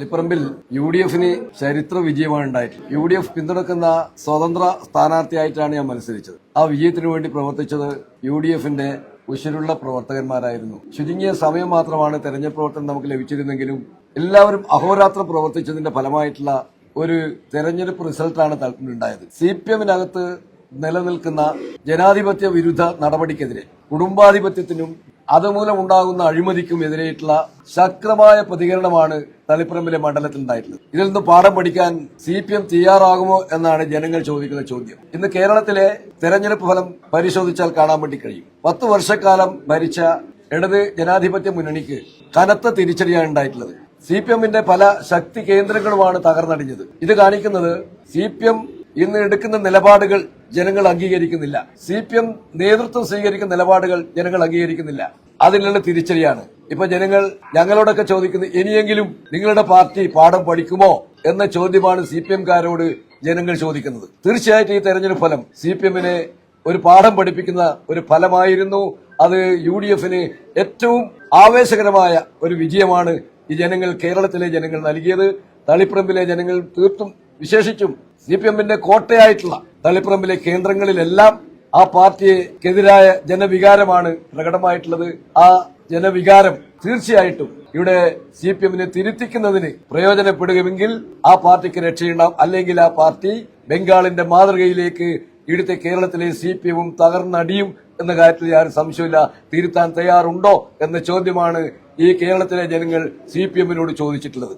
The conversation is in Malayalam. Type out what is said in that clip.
തളിപ്പറമ്പിൽ യു.ഡി.എഫിന് ചരിത്ര വിജയമാണ് ഉണ്ടായിട്ടുള്ളത്. യു.ഡി.എഫ് പിന്തുണക്കുന്ന സ്വതന്ത്ര സ്ഥാനാർത്ഥിയായിട്ടാണ് ഞാൻ മത്സരിച്ചത്. ആ വിജയത്തിനു വേണ്ടി പ്രവർത്തിച്ചത് യു.ഡി.എഫിന്റെ ഉശിരുള്ള പ്രവർത്തകന്മാരായിരുന്നു. ചുരുങ്ങിയ സമയം മാത്രമാണ് തെരഞ്ഞെടുപ്പ് പ്രവർത്തനം നമുക്ക് ലഭിച്ചിരുന്നെങ്കിലും എല്ലാവരും അഹോരാത്രം പ്രവർത്തിച്ചതിന്റെ ഫലമായിട്ടുള്ള ഒരു തെരഞ്ഞെടുപ്പ് റിസൾട്ടാണ് തളിപ്പറമ്പിലുണ്ടായത്. CPM-നകത്ത് നിലനിൽക്കുന്ന ജനാധിപത്യ വിരുദ്ധ നടപടിക്കെതിരെ, കുടുംബാധിപത്യത്തിനും അതുമൂലം ഉണ്ടാകുന്ന അഴിമതിക്കും എതിരെയിട്ടുള്ള ശക്തമായ പ്രതികരണമാണ് തളിപ്പറമ്പിലെ മണ്ഡലത്തിൽ ഉണ്ടായിട്ടുള്ളത്. ഇതിൽ നിന്ന് പാഠം പഠിക്കാൻ CPM തയ്യാറാകുമോ എന്നാണ് ജനങ്ങൾ ചോദിക്കുന്ന ചോദ്യം. ഇന്ന് കേരളത്തിലെ തെരഞ്ഞെടുപ്പ് ഫലം പരിശോധിച്ചാൽ കാണാൻ വേണ്ടി കഴിയും. 10 വർഷക്കാലം ഭരിച്ച ഇടത് ജനാധിപത്യ മുന്നണിക്ക് കനത്ത തിരിച്ചടിയാണ് ഉണ്ടായിട്ടുള്ളത്. CPM-ന്റെ പല ശക്തി കേന്ദ്രങ്ങളുമാണ് തകർന്നടിഞ്ഞത്. ഇത് കാണിക്കുന്നത് CPM ഇന്ന് എടുക്കുന്ന നിലപാടുകൾ ജനങ്ങൾ അംഗീകരിക്കുന്നില്ല. CPM നേതൃത്വം സ്വീകരിക്കുന്ന നിലപാടുകൾ ജനങ്ങൾ അംഗീകരിക്കുന്നില്ല. അതിനുള്ള തിരിച്ചടിയാണ് ഇപ്പൊ ജനങ്ങൾ ഞങ്ങളോടൊക്കെ ചോദിക്കുന്നത്. ഇനിയെങ്കിലും നിങ്ങളുടെ പാർട്ടി പാഠം പഠിക്കുമോ എന്ന ചോദ്യമാണ് CPM-കാരോട് ജനങ്ങൾ ചോദിക്കുന്നത്. തീർച്ചയായിട്ടും ഈ തെരഞ്ഞെടുപ്പ് ഫലം CPM-നെ ഒരു പാഠം പഠിപ്പിക്കുന്ന ഒരു ഫലമായിരുന്നു. അത് UDF-ന് ഏറ്റവും ആവേശകരമായ ഒരു വിജയമാണ് ഈ കേരളത്തിലെ ജനങ്ങൾ നൽകിയത്. തളിപ്പറമ്പിലെ ജനങ്ങൾ തീർത്തും വിശേഷിച്ചും CPM-ന്റെ കോട്ടയായിട്ടുള്ള തളിപ്പറമ്പിലെ കേന്ദ്രങ്ങളിലെല്ലാം ആ പാർട്ടിക്കെതിരായ ജനവികാരമാണ് പ്രകടമായിട്ടുള്ളത്. ആ ജനവികാരം തീർച്ചയായിട്ടും ഇവിടെ CPM-നെ തിരുത്തിക്കുന്നതിന് പ്രയോജനപ്പെടുമെങ്കിൽ ആ പാർട്ടിക്ക് രക്ഷയുണ്ടാവും. അല്ലെങ്കിൽ ആ പാർട്ടി ബംഗാളിന്റെ മാതൃകയിലേക്ക് ഇവിടുത്തെ കേരളത്തിലെ CPM-ഉം തകർന്നടിയും എന്ന കാര്യത്തിൽ യാതൊരു സംശയമില്ല. തിരുത്താൻ തയ്യാറുണ്ടോ എന്ന ചോദ്യമാണ് ഈ കേരളത്തിലെ ജനങ്ങൾ CPM-നോട് ചോദിച്ചിട്ടുള്ളത്.